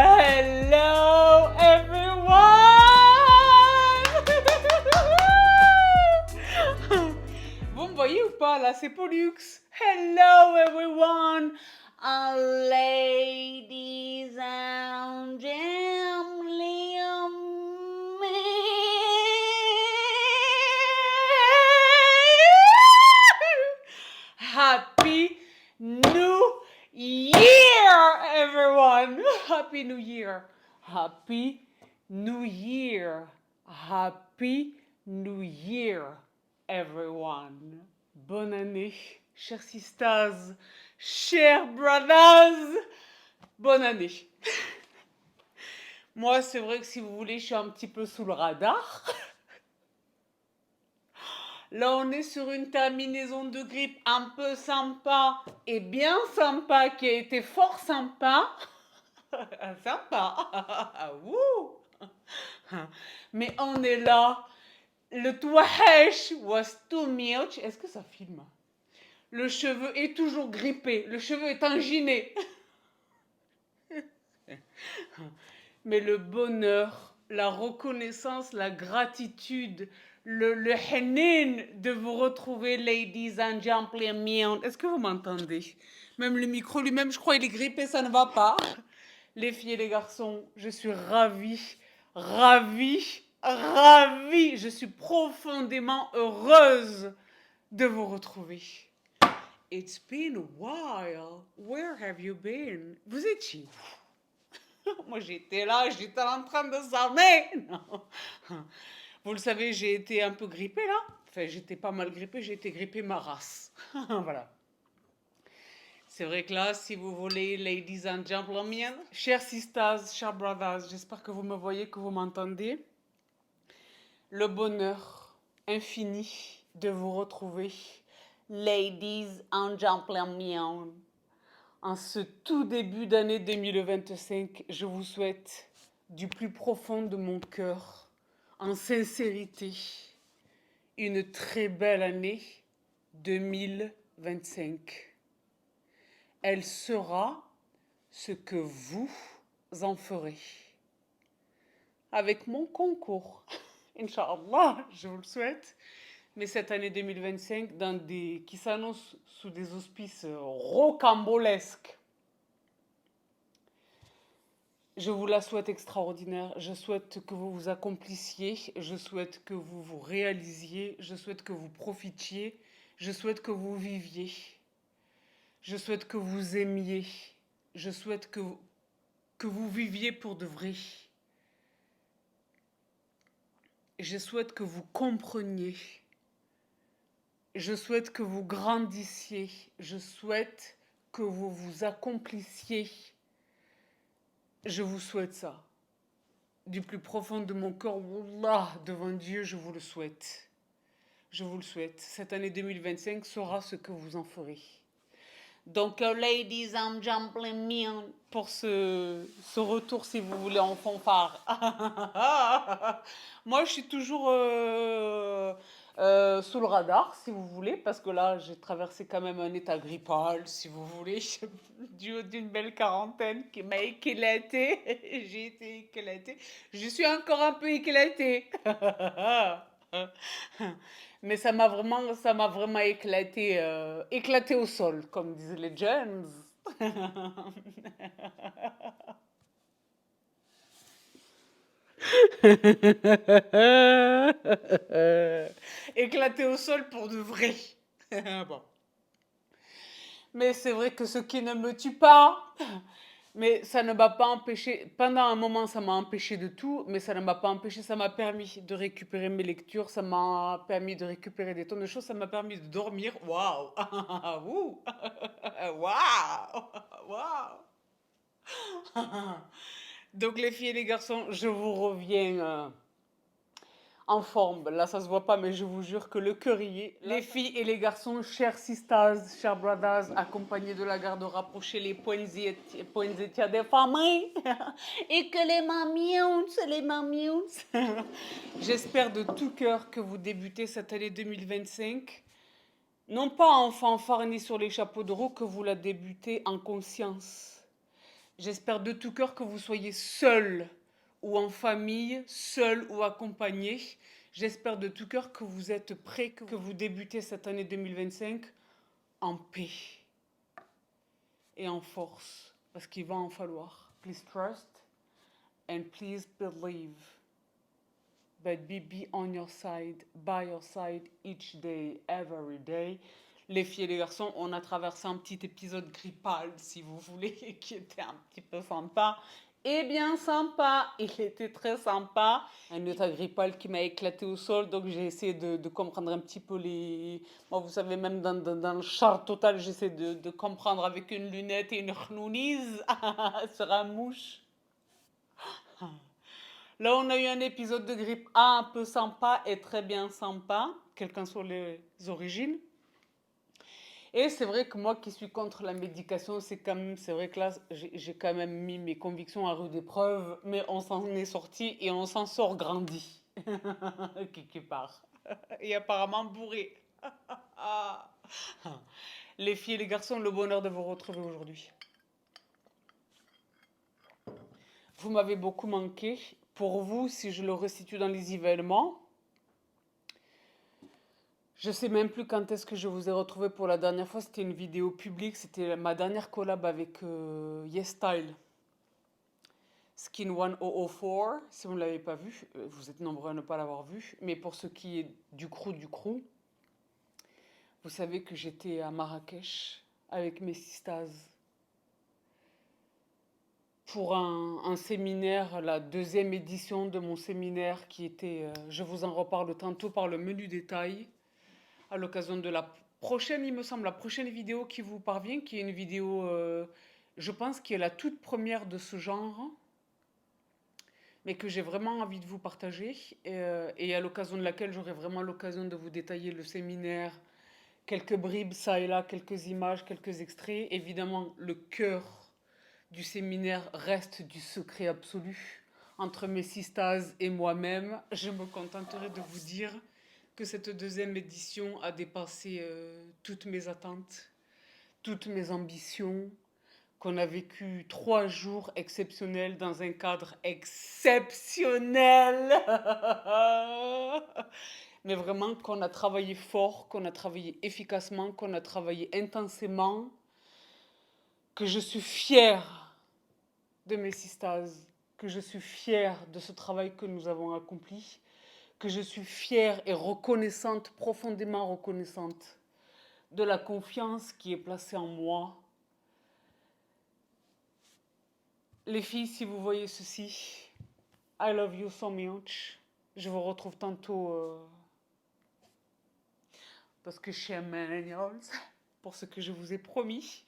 Hello everyone! Vous me voyez ou pas là, c'est Pollux. Hello everyone! Ladies and gentlemen. Happy New Year, everyone! Happy New Year! Happy New Year! Happy New Year, everyone! Bonne année, chers sisters, chers brothers! Bonne année! Moi, c'est vrai que si vous voulez, je suis un petit peu sous le radar. Là, on est sur une terminaison de grippe un peu sympa et bien sympa qui a été fort sympa. Sympa. Wouh. Mais on est là. Le touahesh was too much. Est-ce que ça filme? Le cheveu est toujours grippé. Le cheveu est anginé. Mais le bonheur, la reconnaissance, la gratitude, le hennin de vous retrouver, ladies and gentlemen. Est-ce que vous m'entendez? Même le micro lui-même, je crois, il est grippé, ça ne va pas. Les filles et les garçons, je suis ravie, ravie, ravie. Je suis profondément heureuse de vous retrouver. It's been a while. Where have you been? Vous étiez où? Moi, j'étais là, j'étais en train de s'armer. Vous le savez, j'ai été un peu grippée là. Enfin, j'étais pas mal grippée, j'ai été grippée ma race. Voilà. C'est vrai que là, si vous voulez, ladies and gentlemen, chers sisters, chers brothers, j'espère que vous me voyez, que vous m'entendez. Le bonheur infini de vous retrouver, ladies and gentlemen. En ce tout début d'année 2025, je vous souhaite du plus profond de mon cœur, en sincérité, une très belle année 2025. Elle sera ce que vous en ferez. Avec mon concours. Inch'Allah, je vous le souhaite. Mais cette année 2025, qui s'annonce sous des auspices rocambolesques. Je vous la souhaite extraordinaire. Je souhaite que vous vous accomplissiez. Je souhaite que vous vous réalisiez. Je souhaite que vous profitiez. Je souhaite que vous viviez. Je souhaite que vous aimiez. Je souhaite que vous viviez pour de vrai. Je souhaite que vous compreniez. Je souhaite que vous grandissiez. Je souhaite que vous vous accomplissiez. Je vous souhaite ça. Du plus profond de mon cœur, Wallah, devant Dieu, je vous le souhaite. Je vous le souhaite. Cette année 2025 sera ce que vous en ferez. Donc, ladies and gentlemen, pour ce retour, si vous voulez, en fanfare. Moi, je suis toujours sous le radar, si vous voulez, parce que là, j'ai traversé quand même un état grippal, si vous voulez, du haut d'une belle quarantaine qui m'a éclatée. J'ai été éclatée. Je suis encore un peu éclatée. Mais ça m'a vraiment éclaté au sol, comme disent les jeunes. Éclaté au sol pour de vrai. Bon. Mais c'est vrai que ce qui ne me tue pas, mais ça ne m'a pas empêché, pendant un moment ça m'a empêché de tout, mais ça ne m'a pas empêché, ça m'a permis de récupérer mes lectures, ça m'a permis de récupérer des tonnes de choses, ça m'a permis de dormir. Waouh. Ouh. Waouh. Waouh. Donc les filles et les garçons, je vous reviens en forme. Là, ça se voit pas, mais je vous jure que le cœur y est. Les filles et les garçons, chers sisters, chers brothers, accompagnés de la garde rapprochée, les points et tiers des familles, et que les mamions. J'espère de tout cœur que vous débutez cette année 2025, non pas en fanfare ni sur les chapeaux de roue, que vous la débutez en conscience. J'espère de tout cœur que vous soyez seul ou en famille, seul ou accompagné. J'espère de tout cœur que vous êtes prêts, que vous débutez cette année 2025 en paix et en force, parce qu'il va en falloir. Please trust and please believe. But be on your side, by your side, each day, every day. Les filles et les garçons, on a traversé un petit épisode grippal, si vous voulez, qui était un petit peu sympa. Et bien sympa, il était très sympa. Un état grippal qui m'a éclaté au sol, donc j'ai essayé de comprendre un petit peu les... Moi, vous savez, même dans le char total, j'essaie de comprendre avec une lunette et une chnounise sur un mouche. Là, on a eu un épisode de grippe A un peu sympa et très bien sympa, quelqu'un sur les origines. Et c'est vrai que moi qui suis contre la médication, c'est vrai que là, j'ai quand même mis mes convictions à rude épreuve, mais on s'en est sorti et on s'en sort grandi, quelque part. Et apparemment bourré. Les filles et les garçons, le bonheur de vous retrouver aujourd'hui. Vous m'avez beaucoup manqué. Pour vous, si je le resitue dans les événements, je sais même plus quand est-ce que je vous ai retrouvé pour la dernière fois. C'était une vidéo publique. C'était ma dernière collab avec YesStyle. Skin 1004. Si vous ne l'avez pas vu, vous êtes nombreux à ne pas l'avoir vu. Mais pour ce qui est du crew, vous savez que j'étais à Marrakech avec mes sisters pour un séminaire, la deuxième édition de mon séminaire qui était, je vous en reparle tantôt par le menu détail, à l'occasion de la prochaine, il me semble, la prochaine vidéo qui vous parvient, qui est une vidéo, je pense, qui est la toute première de ce genre, mais que j'ai vraiment envie de vous partager, et à l'occasion de laquelle j'aurai vraiment l'occasion de vous détailler le séminaire, quelques bribes ça et là, quelques images, quelques extraits. Évidemment, le cœur du séminaire reste du secret absolu. Entre mes sisters et moi-même, je me contenterai de vous dire que cette deuxième édition a dépassé toutes mes attentes, toutes mes ambitions, qu'on a vécu 3 jours exceptionnels dans un cadre exceptionnel. Mais vraiment qu'on a travaillé fort, qu'on a travaillé efficacement, qu'on a travaillé intensément, que je suis fière de mes sisters, que je suis fière de ce travail que nous avons accompli, que je suis fière et reconnaissante, profondément reconnaissante de la confiance qui est placée en moi. Les filles, si vous voyez ceci, I love you so much. Je vous retrouve tantôt parce que je suis un millennial, pour ce que je vous ai promis.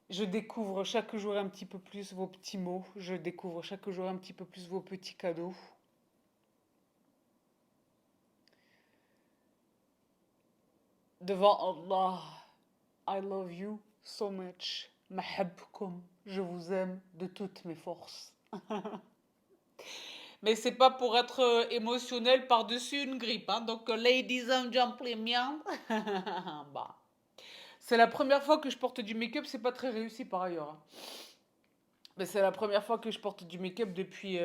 Je découvre chaque jour un petit peu plus vos petits mots. Je découvre chaque jour un petit peu plus vos petits cadeaux. Devant Allah, I love you so much. Mahabkoum, je vous aime de toutes mes forces. Mais c'est pas pour être émotionnel par-dessus une grippe. Hein. Donc, ladies and gentlemen, bah. C'est la première fois que je porte du make-up, c'est pas très réussi par ailleurs. Hein. Mais c'est la première fois que je porte du make-up depuis.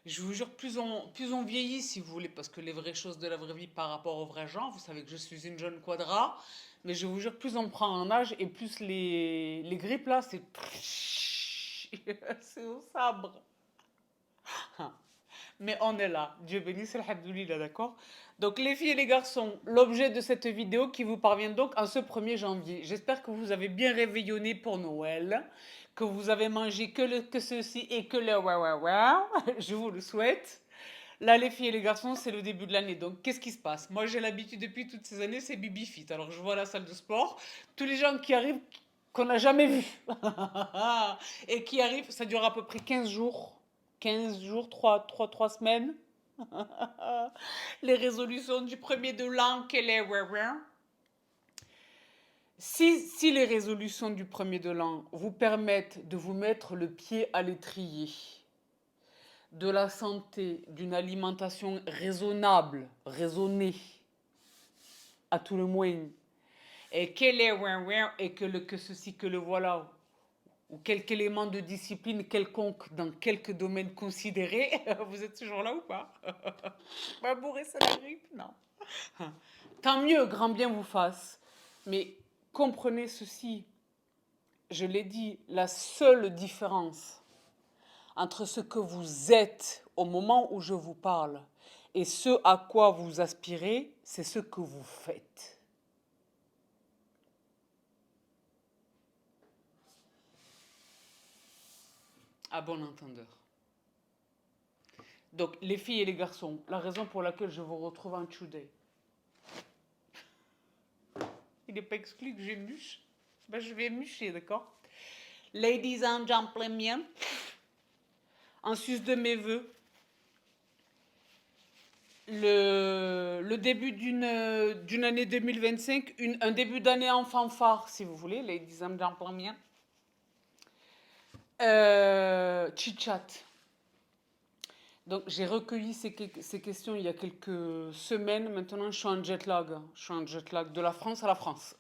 Je vous jure, plus on vieillit, si vous voulez, parce que les vraies choses de la vraie vie par rapport aux vrais gens, vous savez que je suis une jeune quadra, mais je vous jure, plus on prend en âge et plus les grippes là, c'est. C'est au sabre. Mais on est là. Dieu bénisse, alhamdoulilah, d'accord? Donc les filles et les garçons, l'objet de cette vidéo qui vous parvient donc en ce 1er janvier. J'espère que vous avez bien réveillonné pour Noël, que vous avez mangé que ceci et que le Je vous le souhaite. Là, les filles et les garçons, c'est le début de l'année. Donc, qu'est-ce qui se passe? Moi, j'ai l'habitude depuis toutes ces années, c'est Bibi Fit. Alors, je vois à la salle de sport, tous les gens qui arrivent, qu'on n'a jamais vus. Et qui arrivent, ça dure à peu près 15 jours. 15 jours, 3 semaines. Les résolutions du premier de l'an, quelle est si les résolutions du premier de l'an vous permettent de vous mettre le pied à l'étrier, de la santé, d'une alimentation raisonnable, raisonnée, à tout le moins, et quelle est et que ceci, que le voilà, ou quelque élément de discipline quelconque dans quelque domaine considéré, vous êtes toujours là ou pas? Pas bourré, ça la grippe? Non. Tant mieux, grand bien vous fasse. Mais comprenez ceci, je l'ai dit, la seule différence entre ce que vous êtes au moment où je vous parle et ce à quoi vous aspirez, c'est ce que vous faites. À bon entendeur. Donc, les filles et les garçons, la raison pour laquelle je vous retrouve en Today, il n'est pas exclu que je mûche. Ben, je vais mûcher, d'accord? Ladies and gentlemen, en sus de mes voeux, le début d'une année 2025, un début d'année en fanfare, si vous voulez, ladies and gentlemen. Chit-chat. Donc, j'ai recueilli ces questions il y a quelques semaines. Maintenant, je suis en jet lag. Je suis en jet lag de la France à la France.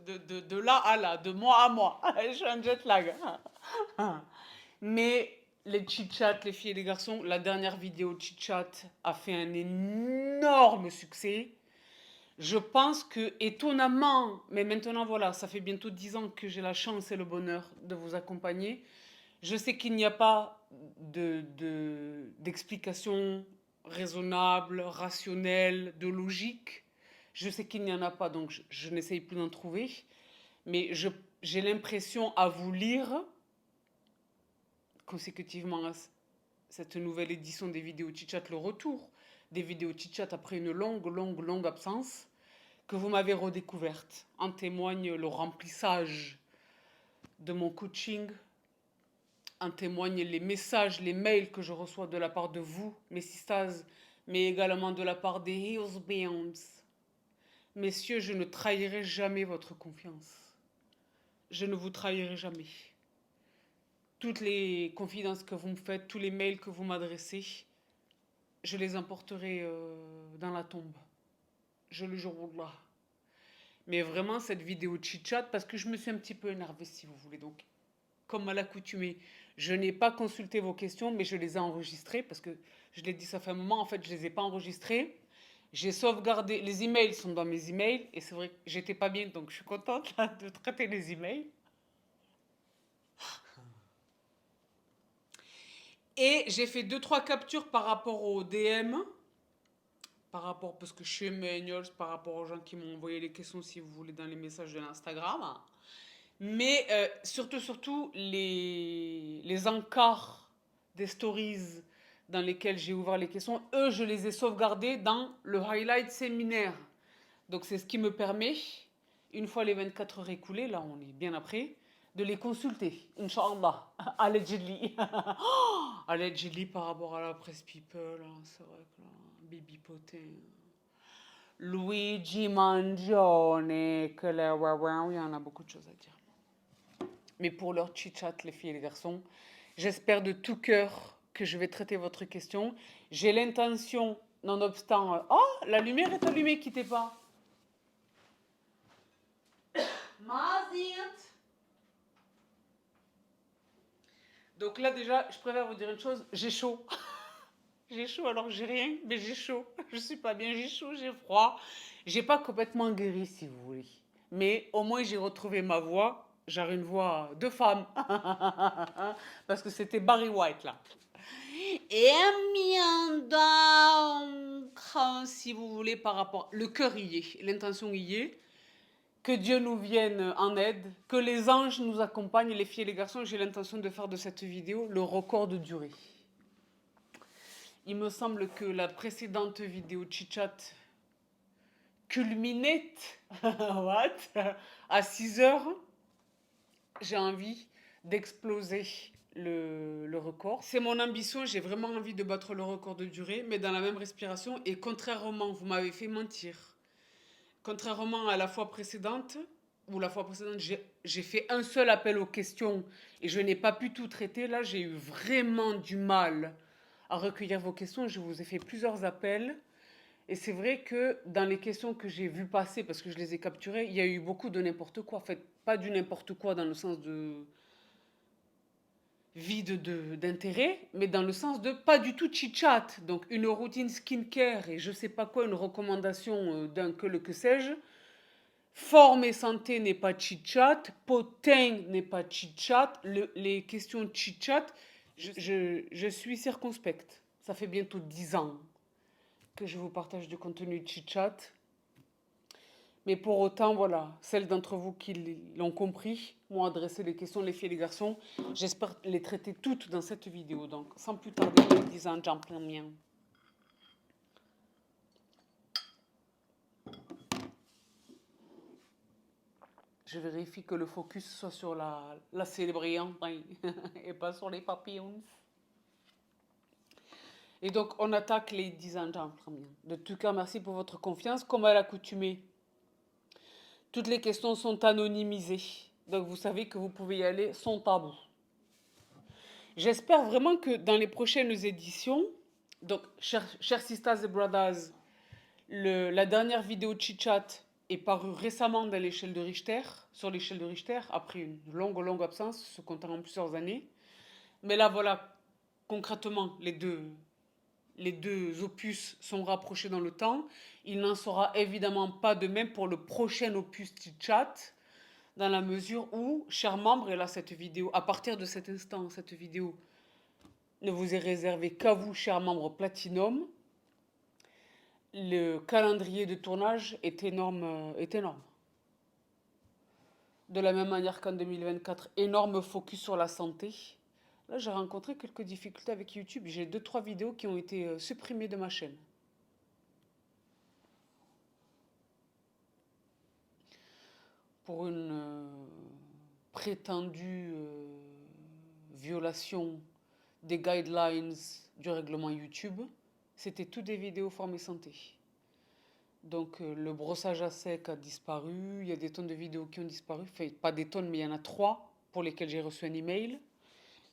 De là à là, de moi à moi. Je suis en jet lag. Mais les chit-chat, les filles et les garçons, la dernière vidéo chit-chat a fait un énorme succès. Je pense que, étonnamment, mais maintenant voilà, ça fait bientôt 10 ans que j'ai la chance et le bonheur de vous accompagner. Je sais qu'il n'y a pas d'explication raisonnable, rationnelle, de logique. Je sais qu'il n'y en a pas, donc je n'essaye plus d'en trouver. Mais j'ai l'impression à vous lire, consécutivement à cette nouvelle édition des vidéos chit-chat, le retour des vidéos chit-chat après une longue absence, que vous m'avez redécouverte. En témoigne le remplissage de mon coaching, en témoignent les messages, les mails que je reçois de la part de vous, mes sisters, mais également de la part des husbands. Messieurs, je ne trahirai jamais votre confiance. Je ne vous trahirai jamais. Toutes les confidences que vous me faites, tous les mails que vous m'adressez, je les emporterai dans la tombe. Je le jure là. Mais vraiment, cette vidéo chit-chat, parce que je me suis un petit peu énervée, si vous voulez. Donc, comme à l'accoutumée, je n'ai pas consulté vos questions, mais je les ai enregistrées, parce que je l'ai dit, ça fait un moment, en fait, je ne les ai pas enregistrées. J'ai sauvegardé, les emails sont dans mes emails, et c'est vrai que j'étais pas bien, donc je suis contente là, de traiter les emails. Et j'ai fait 2-3 captures par rapport aux DM, par rapport, parce que je suis millennials, par rapport aux gens qui m'ont envoyé les questions, si vous voulez, dans les messages de l'Instagram. Mais surtout, les encarts des stories dans lesquels j'ai ouvert les questions, eux, je les ai sauvegardés dans le highlight séminaire. Donc, c'est ce qui me permet, une fois les 24 heures écoulées, là, on est bien après, de les consulter, Inch'Allah, allegedly. Allegedly par rapport à la presse people, hein, c'est vrai que là, Bibi Potin, Luigi Mangione, que là, il y en a beaucoup de choses à dire. Mais pour leur chit-chat, les filles et les garçons, j'espère de tout cœur que je vais traiter votre question. J'ai l'intention, nonobstant... Oh, la lumière est allumée, quittez pas. Mazit. Donc là déjà, je préfère vous dire une chose, j'ai chaud. J'ai chaud alors j'ai rien, mais j'ai chaud. Je suis pas bien, j'ai chaud, j'ai froid. J'ai pas complètement guéri si vous voulez. Mais au moins j'ai retrouvé ma voix. J'avais une voix de femme. Parce que c'était Barry White là. Et donc, si vous voulez, par rapport... Le cœur y est, l'intention y est. Que Dieu nous vienne en aide, que les anges nous accompagnent, les filles et les garçons. J'ai l'intention de faire de cette vidéo le record de durée. Il me semble que la précédente vidéo chit-chat culminait à 6 heures. J'ai envie d'exploser le record. C'est mon ambition, j'ai vraiment envie de battre le record de durée, mais dans la même respiration. Et contrairement, vous m'avez fait mentir. Contrairement à la fois précédente, où la fois précédente, j'ai fait un seul appel aux questions et je n'ai pas pu tout traiter. Là, j'ai eu vraiment du mal à recueillir vos questions. Je vous ai fait plusieurs appels. Et c'est vrai que dans les questions que j'ai vues passer, parce que je les ai capturées, il y a eu beaucoup de n'importe quoi. En fait, pas du n'importe quoi dans le sens de vide d'intérêt, mais dans le sens de pas du tout chit-chat. Donc une routine skincare et je sais pas quoi, une recommandation d'un que sais-je. Forme et santé n'est pas chit-chat, potin n'est pas chit-chat, les questions chit-chat, je suis circonspecte. Ça fait bientôt 10 ans que je vous partage du contenu chit-chat. Mais pour autant, voilà, celles d'entre vous qui l'ont compris m'ont adressé les questions, les filles et les garçons. J'espère les traiter toutes dans cette vidéo. Donc, sans plus tarder, ladies and gentlemen. Je vérifie que le focus soit sur la célébrante et pas sur les papillons. Et donc, on attaque les 10 ans gentlemen. De tout cœur, merci pour votre confiance. Comme à l'accoutumée, toutes les questions sont anonymisées. Donc, vous savez que vous pouvez y aller sans tabou. J'espère vraiment que dans les prochaines éditions, donc, chers sisters et brothers, la dernière vidéo chit-chat est parue récemment dans l'échelle de Richter, sur l'échelle de Richter, après une longue absence, se comptant en plusieurs années. Mais là, voilà, concrètement, les deux opus sont rapprochés dans le temps. Il n'en sera évidemment pas de même pour le prochain opus chit-chat, dans la mesure où, chers membres, et là, cette vidéo, à partir de cet instant, cette vidéo ne vous est réservée qu'à vous, chers membres Platinum. Le calendrier de tournage est énorme, De la même manière qu'en 2024, énorme focus sur la santé. Là, j'ai rencontré quelques difficultés avec YouTube. J'ai 2-3 vidéos qui ont été supprimées de ma chaîne. Pour une prétendue violation des guidelines du règlement YouTube. C'était toutes des vidéos formées santé. Donc le brossage à sec a disparu, il y a des tonnes de vidéos qui ont disparu, enfin pas des tonnes mais il y en a 3 pour lesquelles j'ai reçu un email.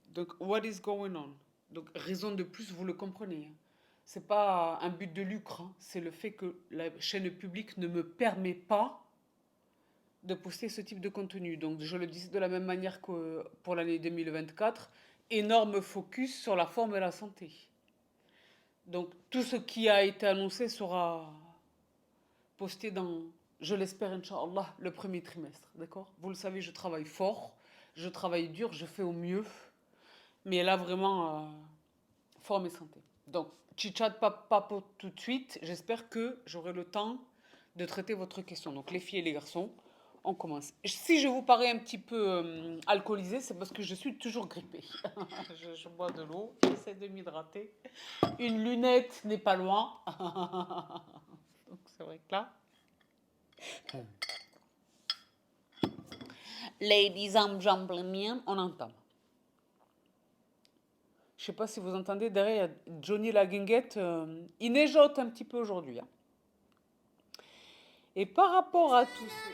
Donc what is going on? Donc raison de plus, vous le comprenez. C'est pas un but de lucre, hein. C'est le fait que la chaîne publique ne me permet pas de poster ce type de contenu. Donc je le dis de la même manière que pour l'année 2024, énorme focus sur la forme et la santé. Donc tout ce qui a été annoncé sera posté dans, je l'espère, Inch'Allah, le premier trimestre. D'accord? Vous le savez, je travaille fort, je travaille dur, je fais au mieux. Mais là, vraiment, forme et santé. Donc, chit-chat, pas pour tout de suite. J'espère que j'aurai le temps de traiter votre question. Donc, les filles et les garçons, on commence. Si je vous parais un petit peu alcoolisée, c'est parce que je suis toujours grippée. je bois de l'eau, j'essaie de m'hydrater. Une lunette n'est pas loin. Donc, c'est vrai que là... Ladies and gentlemen, on entame. Je ne sais pas si vous entendez, derrière, il y a Johnny la guinguette. Il neigeote un petit peu aujourd'hui. Hein. Et par rapport à tout ça...